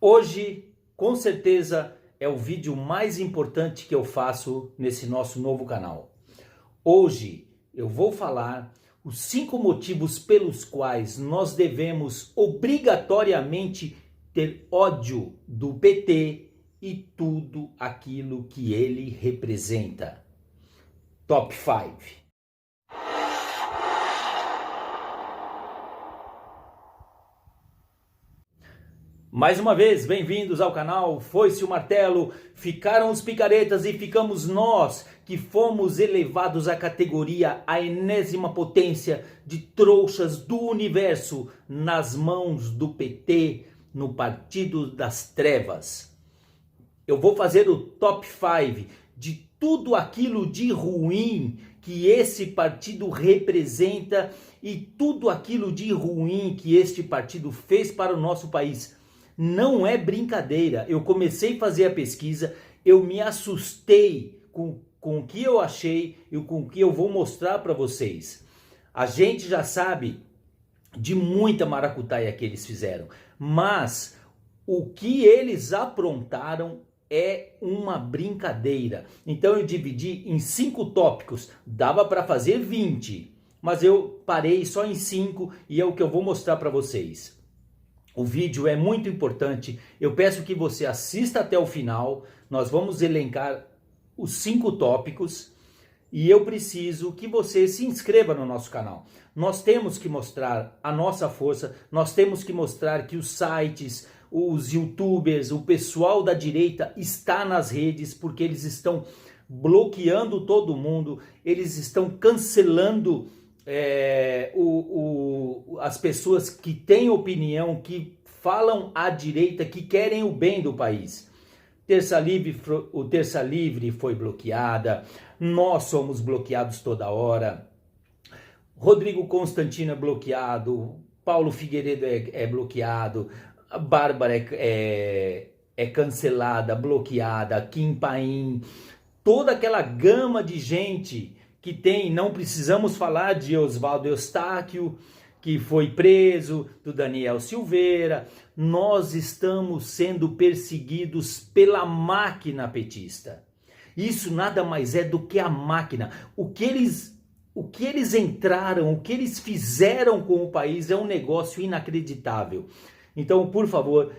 Hoje, com certeza, é o vídeo mais importante que eu faço nesse nosso novo canal. Hoje eu vou falar os 5 motivos pelos quais nós devemos obrigatoriamente ter ódio do PT e tudo aquilo que ele representa. Top 5. Mais uma vez, bem-vindos ao canal. Foi-se o martelo, ficaram os picaretas e ficamos nós, que fomos elevados à categoria, a enésima potência de trouxas do universo, nas mãos do PT, no Partido das Trevas. Eu vou fazer o top 5 de tudo aquilo de ruim que esse partido representa e tudo aquilo de ruim que este partido fez para o nosso país. Não é brincadeira. Eu comecei a fazer a pesquisa, eu me assustei com o que eu achei e com o que eu vou mostrar para vocês. A gente já sabe de muita maracutaia que eles fizeram, mas o que eles aprontaram é uma brincadeira. Então eu dividi em 5 tópicos, dava para fazer 20, mas eu parei só em 5 e é o que eu vou mostrar para vocês. O vídeo é muito importante, eu peço que você assista até o final, nós vamos elencar os 5 tópicos e eu preciso que você se inscreva no nosso canal. Nós temos que mostrar a nossa força, nós temos que mostrar que os sites, os youtubers, o pessoal da direita está nas redes porque eles estão bloqueando todo mundo, eles estão cancelando as pessoas que têm opinião, que falam à direita, que querem o bem do país. O Terça Livre foi bloqueada, nós somos bloqueados toda hora, Rodrigo Constantino é bloqueado, Paulo Figueiredo é bloqueado, a Bárbara é cancelada, bloqueada, Kim Paim, toda aquela gama de gente que tem, não precisamos falar de Oswaldo Eustáquio, que foi preso, do Daniel Silveira. Nós estamos sendo perseguidos pela máquina petista. Isso nada mais é do que a máquina. O que eles entraram, o que eles fizeram com o país é um negócio inacreditável. Então, por favor,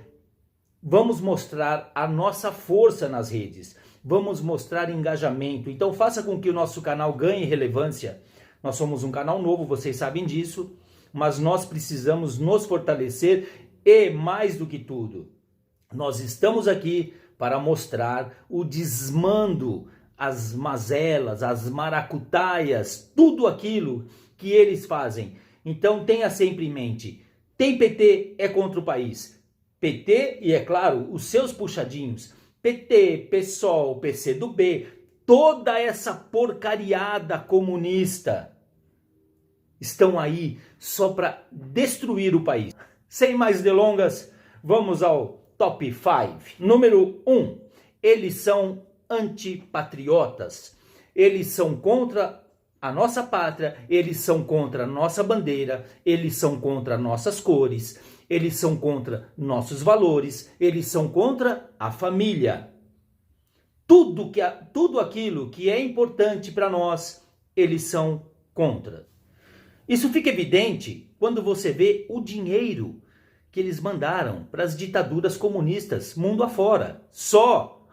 vamos mostrar a nossa força nas redes. Vamos mostrar engajamento. Então faça com que o nosso canal ganhe relevância. Nós somos um canal novo, vocês sabem disso, mas nós precisamos nos fortalecer e, mais do que tudo, nós estamos aqui para mostrar o desmando, as mazelas, as maracutaias, tudo aquilo que eles fazem. Então tenha sempre em mente, tem PT é contra o país. PT e, é claro, os seus puxadinhos. PT, PSOL, PCdoB, toda essa porcariada comunista estão aí só para destruir o país. Sem mais delongas, vamos ao top 5. Número 1, eles são antipatriotas. Eles são contra a nossa pátria, eles são contra a nossa bandeira, eles são contra nossas cores. Eles são contra nossos valores, eles são contra a família. Tudo aquilo que é importante para nós, eles são contra. Isso fica evidente quando você vê o dinheiro que eles mandaram para as ditaduras comunistas mundo afora. Só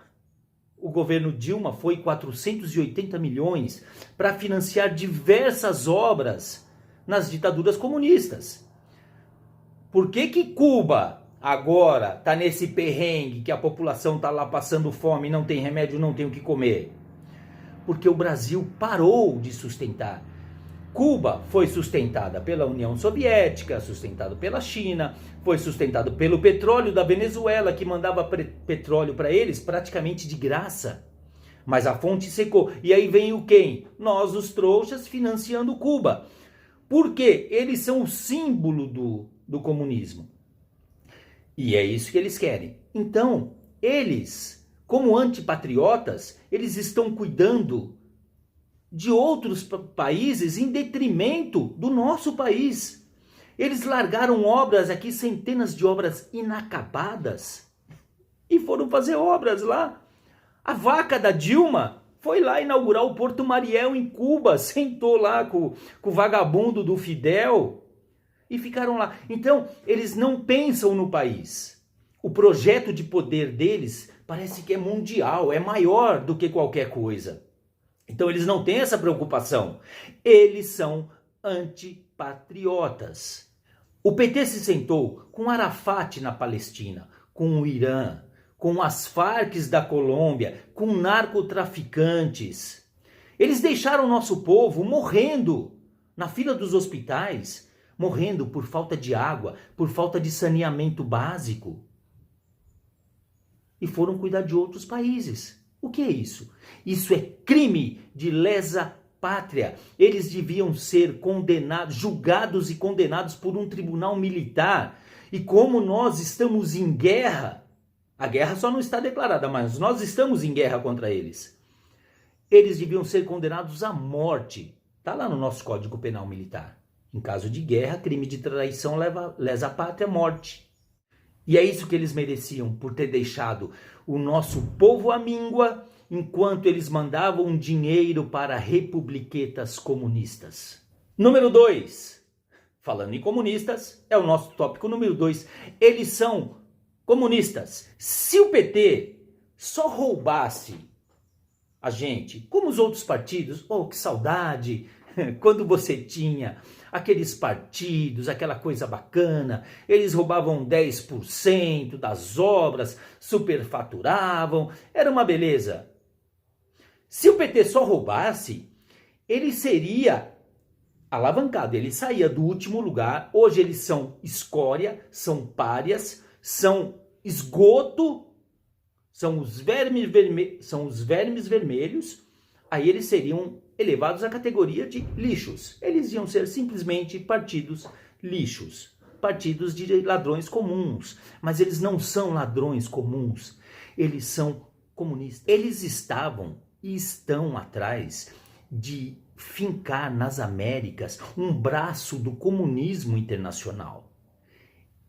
o governo Dilma foi 480 milhões para financiar diversas obras nas ditaduras comunistas. Por que Cuba agora está nesse perrengue que a população está lá passando fome, não tem remédio, não tem o que comer? Porque o Brasil parou de sustentar. Cuba foi sustentada pela União Soviética, sustentado pela China, foi sustentado pelo petróleo da Venezuela, que mandava petróleo para eles praticamente de graça. Mas a fonte secou. E aí vem o quem? Nós, os trouxas, financiando Cuba. Por quê? Eles são o símbolo do comunismo. E é isso que eles querem. Então, eles, como antipatriotas, eles estão cuidando de outros países em detrimento do nosso país. Eles largaram obras aqui, centenas de obras inacabadas. e foram fazer obras lá. A vaca da Dilma foi lá inaugurar o Porto Mariel em Cuba, sentou lá com o vagabundo do Fidel e ficaram lá. Então, eles não pensam no país. O projeto de poder deles parece que é mundial, é maior do que qualquer coisa. Então, eles não têm essa preocupação. Eles são antipatriotas. O PT se sentou com Arafat na Palestina, com o Irã, com as Farc da Colômbia, com narcotraficantes. Eles deixaram o nosso povo morrendo na fila dos hospitais, morrendo por falta de água, por falta de saneamento básico. E foram cuidar de outros países. O que é isso? Isso é crime de lesa pátria. Eles deviam ser condenados, julgados e condenados por um tribunal militar. E como nós estamos em guerra, a guerra só não está declarada, mas nós estamos em guerra contra eles. Eles deviam ser condenados à morte. Está lá no nosso Código Penal Militar. Em caso de guerra, crime de traição lesa pátria, morte. E é isso que eles mereciam por ter deixado o nosso povo à míngua enquanto eles mandavam dinheiro para republiquetas comunistas. Número 2. Falando em comunistas, é o nosso tópico número 2. Eles são comunistas. Se o PT só roubasse a gente, como os outros partidos, oh, que saudade, quando você tinha aqueles partidos, aquela coisa bacana, eles roubavam 10% das obras, superfaturavam, era uma beleza. Se o PT só roubasse, ele seria alavancado, ele saía do último lugar. Hoje eles são escória, são párias, são esgoto, são os vermes vermelhos, aí eles seriam elevados à categoria de lixos. Eles iam ser simplesmente partidos lixos, partidos de ladrões comuns, mas eles não são ladrões comuns, eles são comunistas. Eles estavam e estão atrás de fincar nas Américas um braço do comunismo internacional.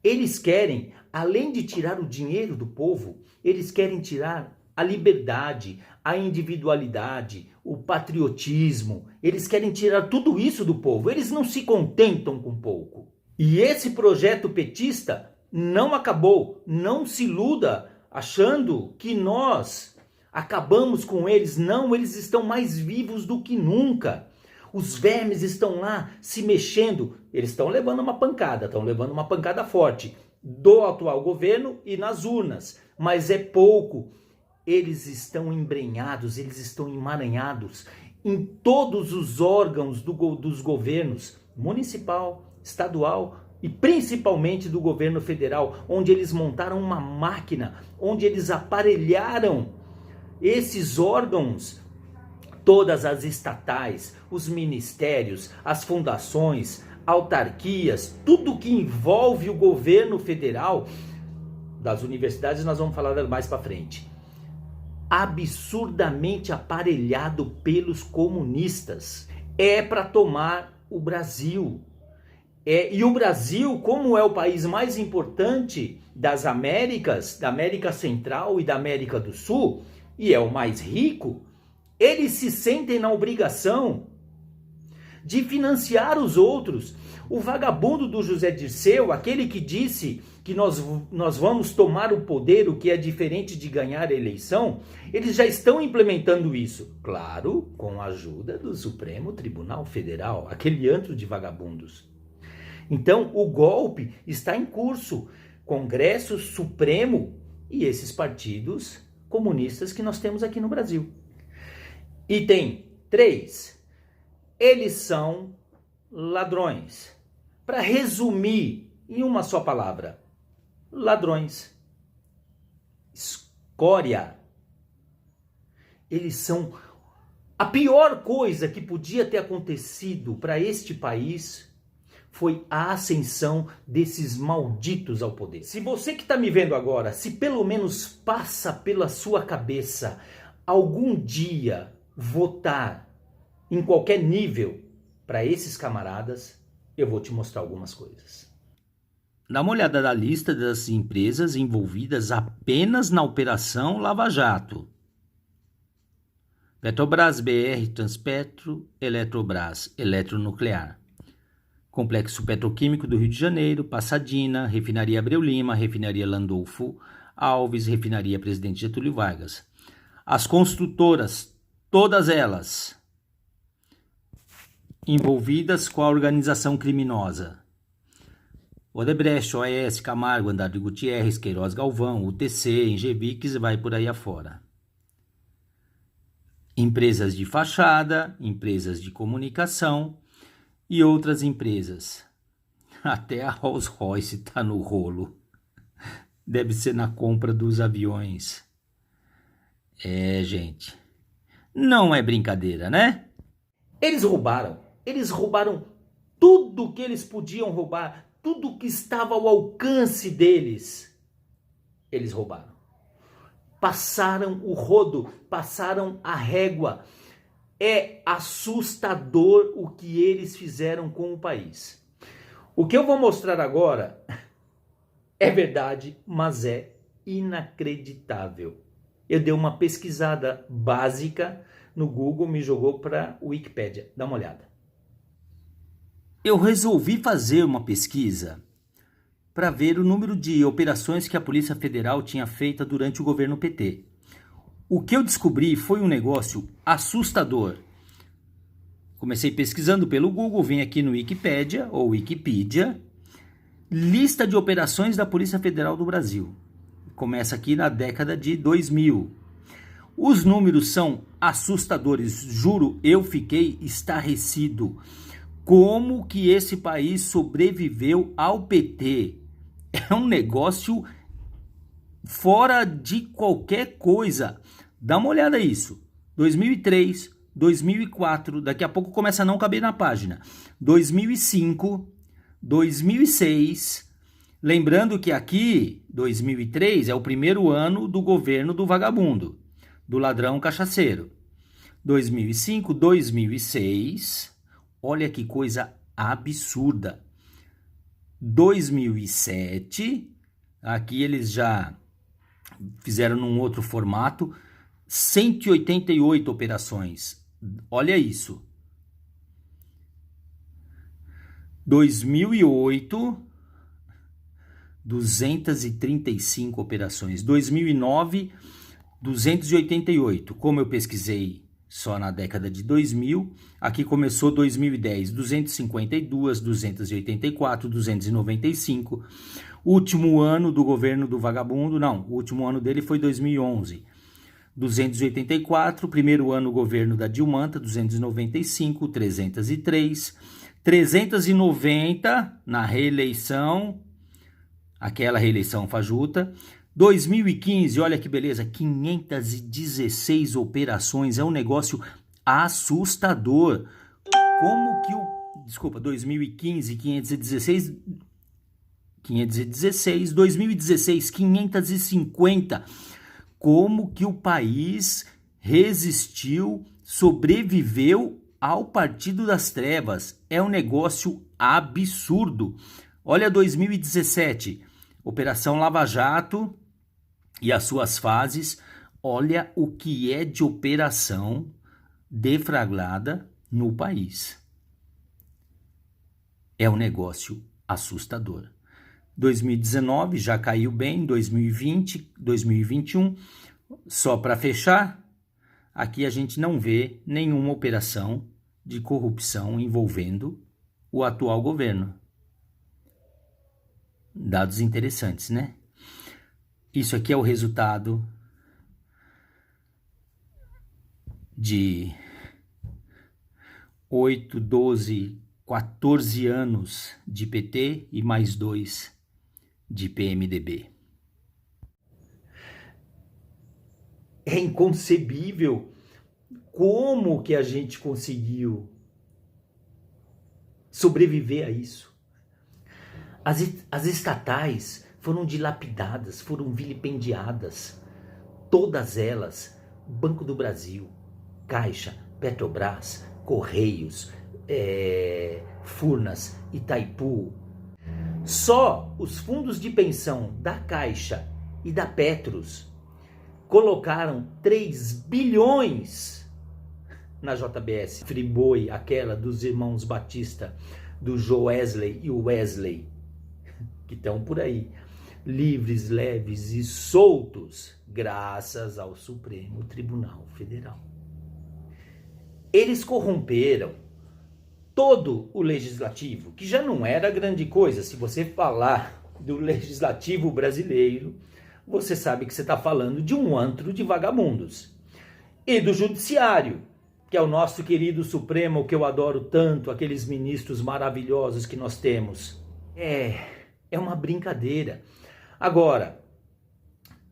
Eles querem, além de tirar o dinheiro do povo, eles querem tirar a liberdade, a individualidade, o patriotismo. Eles querem tirar tudo isso do povo. Eles não se contentam com pouco. E esse projeto petista não acabou. Não se iluda achando que nós acabamos com eles. Não, eles estão mais vivos do que nunca. Os vermes estão lá se mexendo. Eles estão levando uma pancada forte do atual governo e nas urnas. Mas é pouco. Eles estão embrenhados, eles estão emaranhados em todos os órgãos dos governos municipal, estadual e principalmente do governo federal, onde eles montaram uma máquina, onde eles aparelharam esses órgãos, todas as estatais, os ministérios, as fundações, autarquias, tudo que envolve o governo federal. Das universidades nós vamos falar mais para frente. Absurdamente aparelhado pelos comunistas. É para tomar o Brasil. E o Brasil, como é o país mais importante das Américas, da América Central e da América do Sul, e é o mais rico, eles se sentem na obrigação de financiar os outros. O vagabundo do José Dirceu, aquele que disse que nós vamos tomar o poder, o que é diferente de ganhar a eleição, eles já estão implementando isso. Claro, com a ajuda do Supremo Tribunal Federal, aquele antro de vagabundos. Então, o golpe está em curso. Congresso Supremo e esses partidos comunistas que nós temos aqui no Brasil. Item 3. Eles são ladrões. Para resumir em uma só palavra, ladrões. Escória. Eles são a pior coisa que podia ter acontecido para este país foi a ascensão desses malditos ao poder. Se você que está me vendo agora, se pelo menos passa pela sua cabeça algum dia votar em qualquer nível para esses camaradas, eu vou te mostrar algumas coisas. Dá uma olhada na lista das empresas envolvidas apenas na Operação Lava Jato. Petrobras, BR, Transpetro, Eletrobras, Eletronuclear. Complexo Petroquímico do Rio de Janeiro, Passadina, Refinaria Abreu Lima, Refinaria Landolfo Alves, Refinaria Presidente Getúlio Vargas. As construtoras, todas elas envolvidas com a organização criminosa. Odebrecht, OAS, Camargo, Andrade Gutierrez, Queiroz Galvão, UTC, Engevix e vai por aí afora. Empresas de fachada, empresas de comunicação e outras empresas. Até a Rolls Royce está no rolo. Deve ser na compra dos aviões. Gente, não é brincadeira, né? Eles roubaram tudo que eles podiam roubar, tudo que estava ao alcance deles. Eles roubaram. Passaram o rodo, passaram a régua. É assustador o que eles fizeram com o país. O que eu vou mostrar agora é verdade, mas é inacreditável. Eu dei uma pesquisada básica no Google, me jogou para a Wikipédia. Dá uma olhada. Eu resolvi fazer uma pesquisa para ver o número de operações que a Polícia Federal tinha feito durante o governo PT. O que eu descobri foi um negócio assustador. Comecei pesquisando pelo Google, vim aqui no Wikipédia, ou Wikipedia, lista de operações da Polícia Federal do Brasil. Começa aqui na década de 2000. Os números são assustadores, juro, eu fiquei estarrecido. Como que esse país sobreviveu ao PT? É um negócio fora de qualquer coisa. Dá uma olhada nisso. 2003, 2004, daqui a pouco começa a não caber na página. 2005, 2006, lembrando que aqui, 2003, é o primeiro ano do governo do vagabundo, do ladrão cachaceiro. 2005, 2006, olha que coisa absurda. 2007, aqui eles já fizeram num outro formato, 188 operações. Olha isso. 2008, 235 operações. 2009, 288. Como eu pesquisei só na década de 2000, aqui começou 2010, 252, 284, 295. Último ano do governo do vagabundo, não, o último ano dele foi 2011. 284, primeiro ano governo da Dilmanta, 295, 303, 390 na reeleição, aquela reeleição fajuta. 2015, olha que beleza, 516 operações, é um negócio assustador. Como que o... Desculpa, 2015, 516, 2016, 550. Como que o país resistiu, sobreviveu ao Partido das Trevas? É um negócio absurdo. Olha 2017, Operação Lava Jato e as suas fases. Olha o que é de operação deflagrada no país. É um negócio assustador. 2019 já caiu bem, 2020, 2021, só para fechar, aqui a gente não vê nenhuma operação de corrupção envolvendo o atual governo. Dados interessantes, né? Isso aqui é o resultado de 8, 12, 14 anos de PT e mais 2 de PMDB. É inconcebível como que a gente conseguiu sobreviver a isso. As estatais foram dilapidadas, foram vilipendiadas. Todas elas, Banco do Brasil, Caixa, Petrobras, Correios, Furnas, Itaipu. Só os fundos de pensão da Caixa e da Petros colocaram 3 bilhões na JBS. Friboi, aquela dos irmãos Batista, do Joesley e o Wesley, que estão por aí, livres, leves e soltos, graças ao Supremo Tribunal Federal. Eles corromperam todo o legislativo, que já não era grande coisa. Se você falar do legislativo brasileiro, você sabe que você está falando de um antro de vagabundos. E do judiciário, que é o nosso querido Supremo, que eu adoro tanto, aqueles ministros maravilhosos que nós temos. É uma brincadeira. Agora,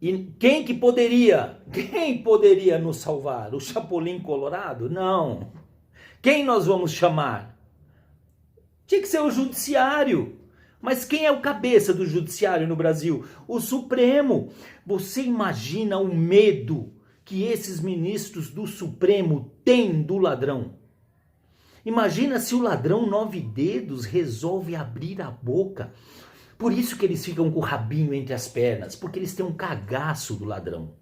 e quem poderia nos salvar? O Chapolin Colorado? Não. Quem nós vamos chamar? Tinha que ser o judiciário. Mas quem é o cabeça do judiciário no Brasil? O Supremo. Você imagina o medo que esses ministros do Supremo têm do ladrão? Imagina se o ladrão 9 dedos resolve abrir a boca. Por isso que eles ficam com o rabinho entre as pernas, porque eles têm um cagaço do ladrão.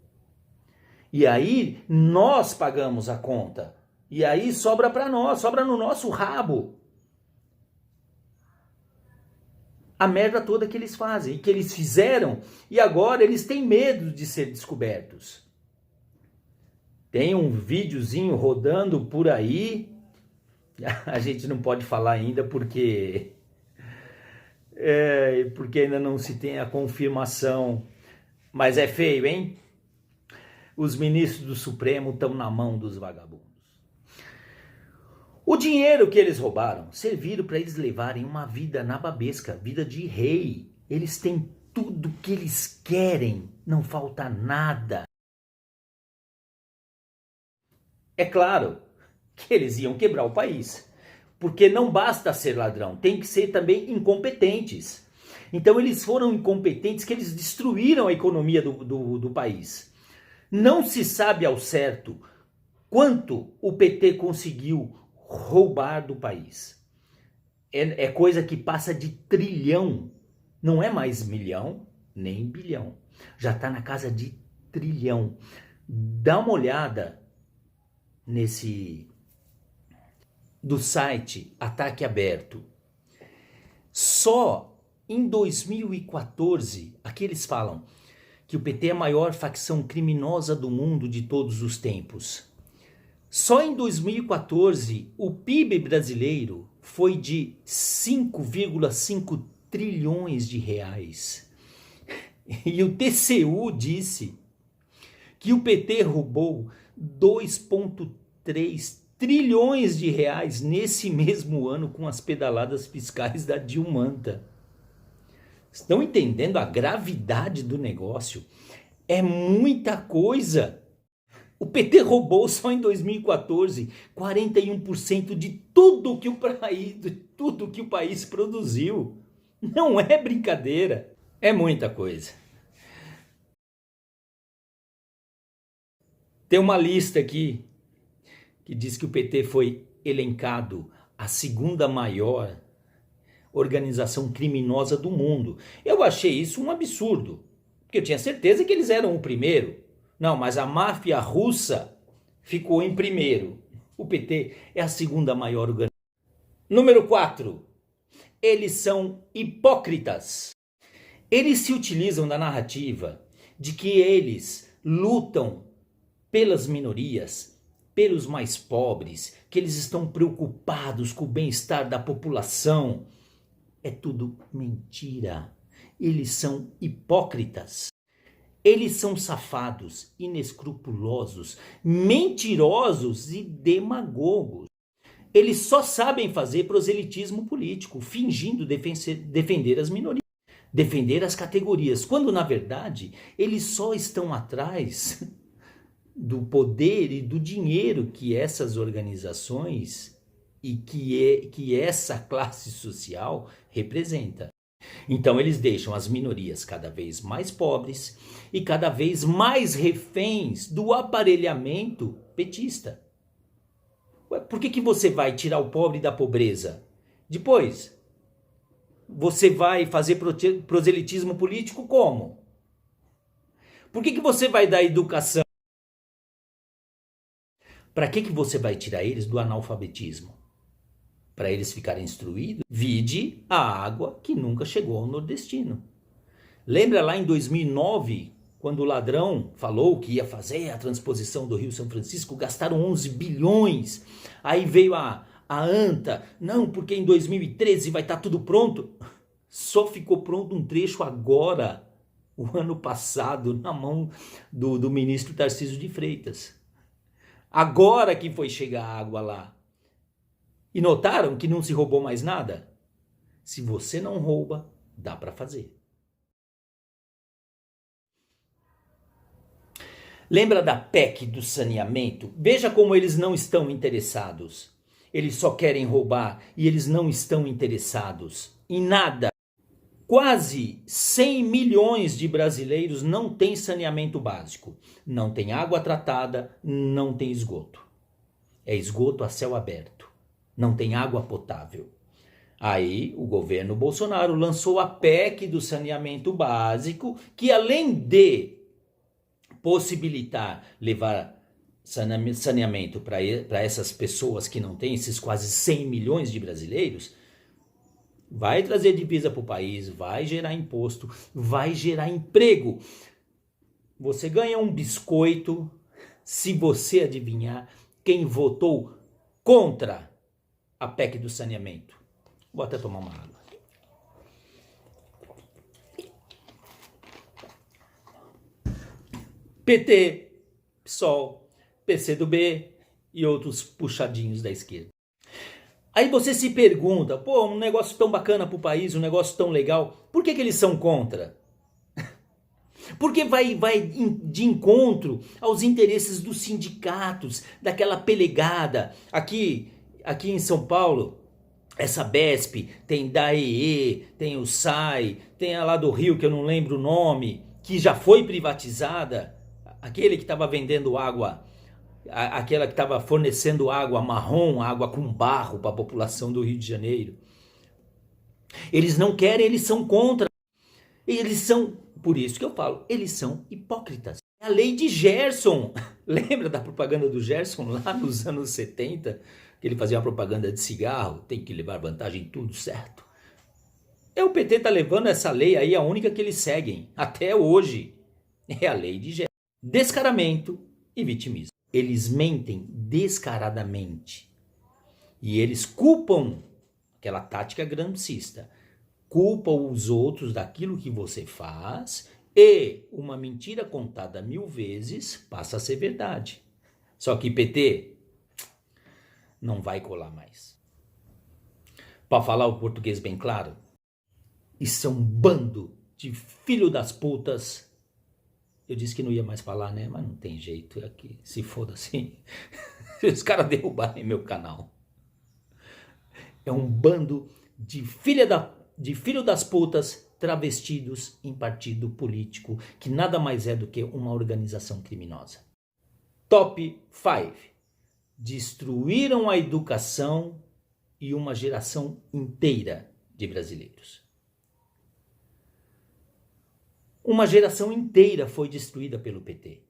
E aí nós pagamos a conta. E aí sobra para nós, sobra no nosso rabo. A merda toda que eles fazem, que eles fizeram, e agora eles têm medo de ser descobertos. Tem um videozinho rodando por aí, a gente não pode falar ainda porque ainda não se tem a confirmação, mas é feio, hein? Os ministros do Supremo estão na mão dos vagabundos. O dinheiro que eles roubaram serviram para eles levarem uma vida nababesca, vida de rei. Eles têm tudo que eles querem, não falta nada. É claro que eles iam quebrar o país, porque não basta ser ladrão, tem que ser também incompetentes. Então eles foram incompetentes que eles destruíram a economia do país. Não se sabe ao certo quanto o PT conseguiu roubar do país. É coisa que passa de trilhão. Não é mais milhão, nem bilhão. Já está na casa de trilhão. Dá uma olhada do site Ataque Aberto. Só em 2014, aqui eles falam que o PT é a maior facção criminosa do mundo de todos os tempos. Só em 2014, o PIB brasileiro foi de 5,5 trilhões de reais. E o TCU disse que o PT roubou 2,3 trilhões de reais nesse mesmo ano com as pedaladas fiscais da Dilmanta. Estão entendendo a gravidade do negócio? É muita coisa. O PT roubou só em 2014 41% de tudo que o país produziu. Não é brincadeira, é muita coisa. Tem uma lista aqui que diz que o PT foi elencado a segunda maior organização criminosa do mundo. Eu achei isso um absurdo, porque eu tinha certeza que eles eram o primeiro. Não, mas a máfia russa ficou em primeiro. O PT é a segunda maior organização. Número 4. Eles são hipócritas. Eles se utilizam da narrativa de que eles lutam pelas minorias, pelos mais pobres, que eles estão preocupados com o bem-estar da população. É tudo mentira. Eles são hipócritas. Eles são safados, inescrupulosos, mentirosos e demagogos. Eles só sabem fazer proselitismo político, fingindo defender as minorias, defender as categorias, quando na verdade eles só estão atrás do poder e do dinheiro que essas organizações e que essa classe social representa. Então eles deixam as minorias cada vez mais pobres e cada vez mais reféns do aparelhamento petista. Ué, por que você vai tirar o pobre da pobreza? Depois, você vai fazer proselitismo político como? Por que você vai dar educação? Para que você vai tirar eles do analfabetismo? Para eles ficarem instruídos? Vide a água que nunca chegou ao nordestino. Lembra lá em 2009, quando o ladrão falou que ia fazer a transposição do Rio São Francisco, gastaram 11 bilhões. Aí veio a ANTA, não, porque em 2013 vai estar tudo pronto. Só ficou pronto um trecho agora, o ano passado, na mão do ministro Tarcísio de Freitas. Agora que foi chegar a água lá. E notaram que não se roubou mais nada? Se você não rouba, dá para fazer. Lembra da PEC do saneamento? Veja como eles não estão interessados. Eles só querem roubar e eles não estão interessados em nada. Quase 100 milhões de brasileiros não têm saneamento básico. Não tem água tratada, não tem esgoto. É esgoto a céu aberto. Não tem água potável. Aí o governo Bolsonaro lançou a PEC do saneamento básico, que além de possibilitar levar saneamento para essas pessoas que não têm, esses quase 100 milhões de brasileiros, vai trazer divisa para o país, vai gerar imposto, vai gerar emprego. Você ganha um biscoito se você adivinhar quem votou contra a PEC do saneamento. Vou até tomar uma água. PT, PSOL, PCdoB e outros puxadinhos da esquerda. Aí você se pergunta, pô, um negócio tão bacana pro país, um negócio tão legal, por que eles são contra? Porque vai de encontro aos interesses dos sindicatos, daquela pelegada. Aqui em São Paulo, essa BESP, tem da EE, tem o SAI, tem a lá do Rio, que eu não lembro o nome, que já foi privatizada. Aquele que estava vendendo água, aquela que estava fornecendo água marrom, água com barro para a população do Rio de Janeiro. Eles não querem, eles são contra. Eles são, por isso que eu falo, eles são hipócritas. A lei de Gerson, lembra da propaganda do Gerson lá nos anos 70? Que ele fazia uma propaganda de cigarro, tem que levar vantagem em tudo, certo? O PT está levando essa lei aí, a única que eles seguem, até hoje, é a lei de Gerson. Descaramento e vitimismo. Eles mentem descaradamente. E eles culpam, aquela tática gramscista, culpam os outros daquilo que você faz e uma mentira contada 1000 vezes passa a ser verdade. Só que PT não vai colar mais. Para falar o português bem claro, isso é um bando de filho das putas. Eu disse que não ia mais falar, né? Mas não tem jeito aqui. Se foda assim. Os caras derrubarem meu canal. É um bando de filho das putas travestidos em partido político, que nada mais é do que uma organização criminosa. Top 5. Destruíram a educação e uma geração inteira de brasileiros. Uma geração inteira foi destruída pelo PT.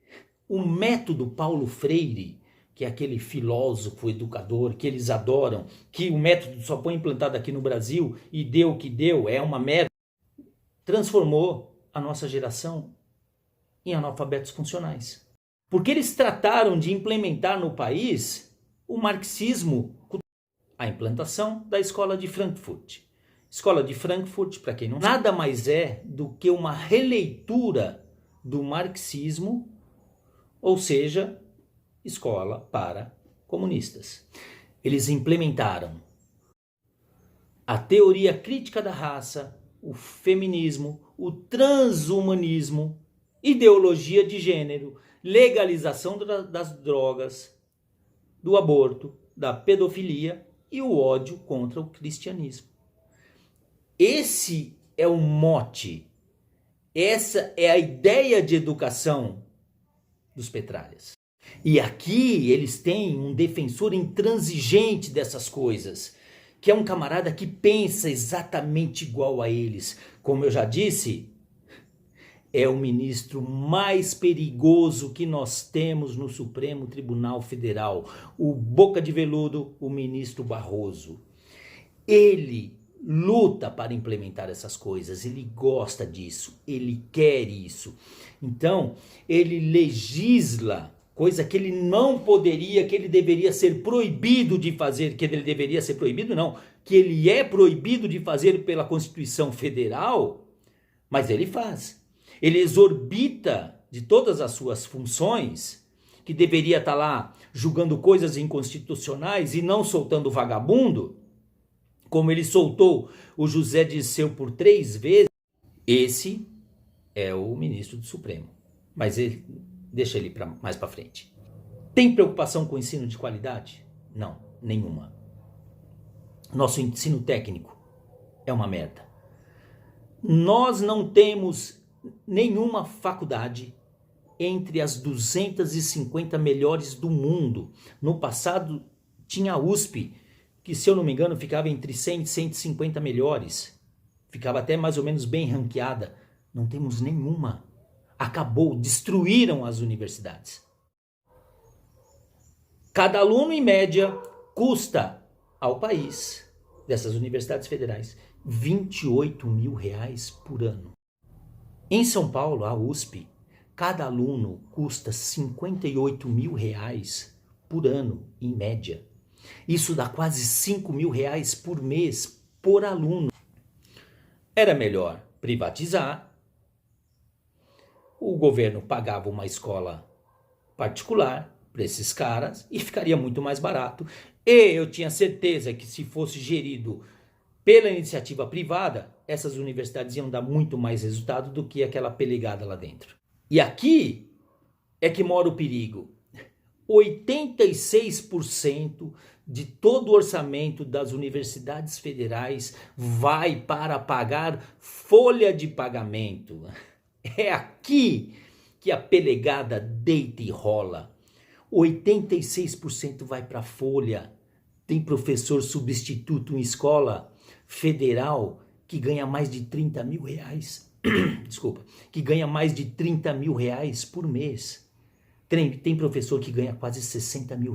O método Paulo Freire, que é aquele filósofo, educador, que eles adoram, que o método só foi implantado aqui no Brasil e deu o que deu, é uma merda, transformou a nossa geração em analfabetos funcionais. Porque eles trataram de implementar no país o marxismo, a implantação da escola de Frankfurt. Escola de Frankfurt, para quem não sabe, nada mais é do que uma releitura do marxismo, ou seja, escola para comunistas. Eles implementaram a teoria crítica da raça, o feminismo, o transhumanismo, ideologia de gênero, legalização das drogas, do aborto, da pedofilia e o ódio contra o cristianismo. Esse é o mote, essa é a ideia de educação dos petralhas. E aqui eles têm um defensor intransigente dessas coisas, que é um camarada que pensa exatamente igual a eles. Como eu já disse, é o ministro mais perigoso que nós temos no Supremo Tribunal Federal, o boca de veludo, o ministro Barroso. Ele luta para implementar essas coisas, ele gosta disso, ele quer isso. Então, ele legisla, coisa que ele não poderia, que ele deveria ser proibido de fazer, que ele deveria ser proibido não, que ele é proibido de fazer pela Constituição Federal, mas ele faz. Ele exorbita de todas as suas funções, que deveria estar lá julgando coisas inconstitucionais e não soltando vagabundo, como ele soltou o José Dirceu por 3 vezes. Esse é o ministro do Supremo, mas deixa ele mais para frente. Tem preocupação com o ensino de qualidade? Não, nenhuma. Nosso ensino técnico é uma merda. Nós não temos nenhuma faculdade entre as 250 melhores do mundo. No passado tinha a USP, que se eu não me engano ficava entre 100 e 150 melhores. Ficava até mais ou menos bem ranqueada. Não temos nenhuma. Acabou, destruíram as universidades. Cada aluno, em média, custa ao país, dessas universidades federais, R$28 mil por ano. Em São Paulo, a USP, cada aluno custa R$58 mil por ano, em média. Isso dá quase R$5 mil por mês por aluno. Era melhor privatizar. O governo pagava uma escola particular para esses caras e ficaria muito mais barato. E eu tinha certeza que se fosse gerido pela iniciativa privada, essas universidades iam dar muito mais resultado do que aquela pelegada lá dentro. E aqui é que mora o perigo. 86% de todo o orçamento das universidades federais vai para pagar folha de pagamento. É aqui que a pelegada deita e rola. 86% vai para folha. Tem professor substituto em escola federal que ganha mais de R$30 mil. Desculpa, que ganha mais de R$30 mil por mês. Tem professor que ganha quase R$60 mil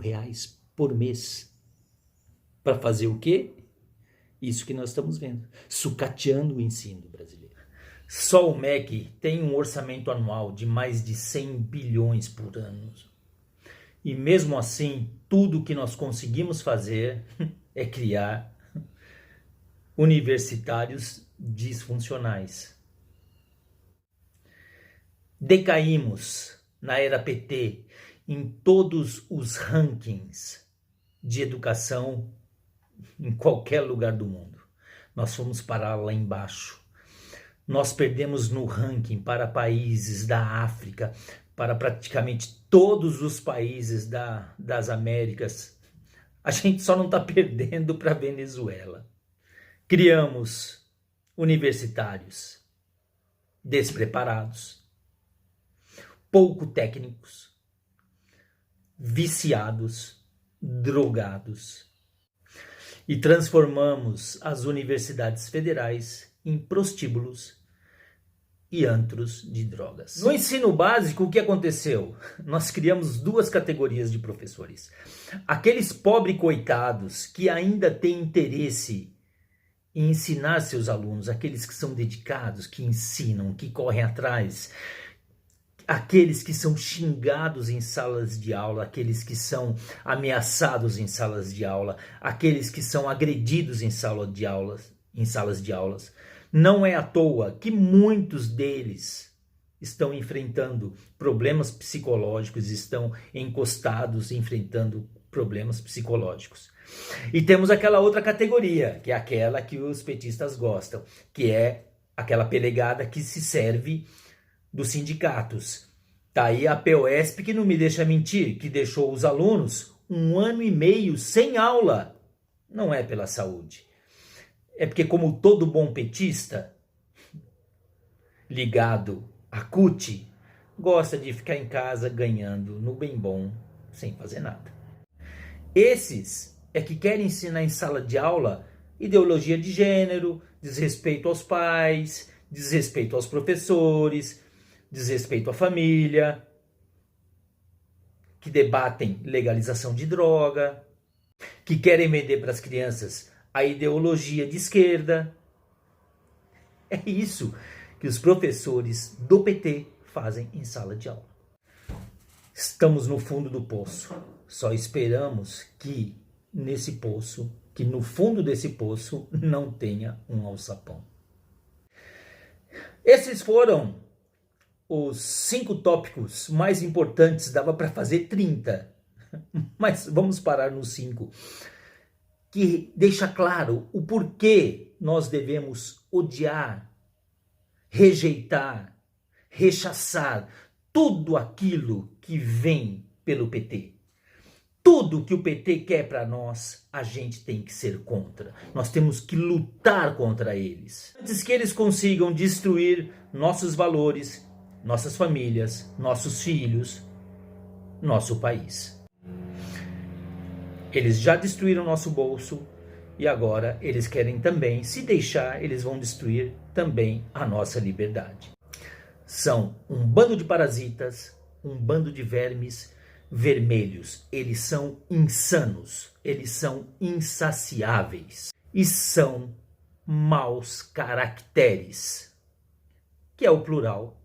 por mês. Para fazer o quê? Isso que nós estamos vendo. Sucateando o ensino brasileiro. Só o MEC tem um orçamento anual de mais de 100 bilhões por ano. E mesmo assim, tudo que nós conseguimos fazer é criar universitários disfuncionais. Decaímos na era PT em todos os rankings de educação em qualquer lugar do mundo. Nós fomos parar lá embaixo. Nós perdemos no ranking para países da África, para praticamente todos os países das Américas. A gente só não está perdendo para a Venezuela. Criamos universitários despreparados, pouco técnicos, viciados, drogados. E transformamos as universidades federais em prostíbulos e antros de drogas. No ensino básico, o que aconteceu? Nós criamos 2 categorias de professores. Aqueles pobres coitados que ainda têm interesse em ensinar seus alunos, aqueles que são dedicados, que ensinam, que correm atrás, aqueles que são xingados em salas de aula, aqueles que são ameaçados em salas de aula, aqueles que são agredidos em salas de aulas. Não é à toa que muitos deles estão enfrentando problemas psicológicos, estão encostados, enfrentando problemas psicológicos. E temos aquela outra categoria, que é aquela que os petistas gostam, que é aquela pelegada que se serve dos sindicatos. Tá aí a POSP que não me deixa mentir, que deixou os alunos 1 ano e meio sem aula. Não é pela saúde. É porque, como todo bom petista ligado a CUT, gosta de ficar em casa ganhando no bem bom, sem fazer nada. Esses é que querem ensinar em sala de aula Ideologia de gênero, desrespeito aos pais, desrespeito aos professores, desrespeito à família, que debatem legalização de droga, que querem vender para as crianças a ideologia de esquerda. É isso que os professores do PT fazem em sala de aula. Estamos no fundo do poço. Só esperamos que no fundo desse poço não tenha um alçapão. Esses foram os 5 tópicos mais importantes. Dava para fazer 30, mas vamos parar nos 5, que deixa claro o porquê nós devemos odiar, rejeitar, rechaçar tudo aquilo que vem pelo PT. Tudo que o PT quer para nós, a gente tem que ser contra. Nós temos que lutar contra eles. Antes que eles consigam destruir nossos valores, nossas famílias, nossos filhos, nosso país. Eles já destruíram nosso bolso e agora eles querem também, se deixar, eles vão destruir também a nossa liberdade. São um bando de parasitas, um bando de vermes vermelhos. Eles são insanos, eles são insaciáveis e são maus caracteres, que é o plural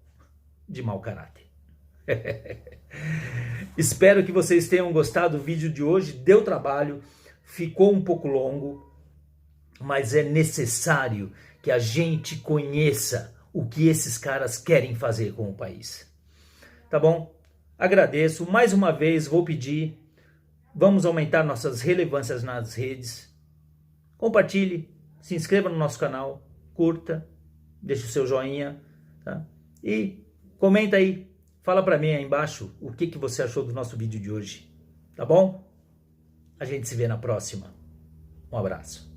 de mau caráter. Espero que vocês tenham gostado do vídeo de hoje. Deu trabalho, ficou um pouco longo, mas é necessário que a gente conheça o que esses caras querem fazer com o país. Tá bom? Agradeço. Mais uma vez vou pedir, vamos aumentar nossas relevâncias nas redes. Compartilhe, se inscreva no nosso canal, curta, deixe o seu joinha, tá? E comenta aí, fala pra mim aí embaixo o que você achou do nosso vídeo de hoje, tá bom? A gente se vê na próxima. Um abraço.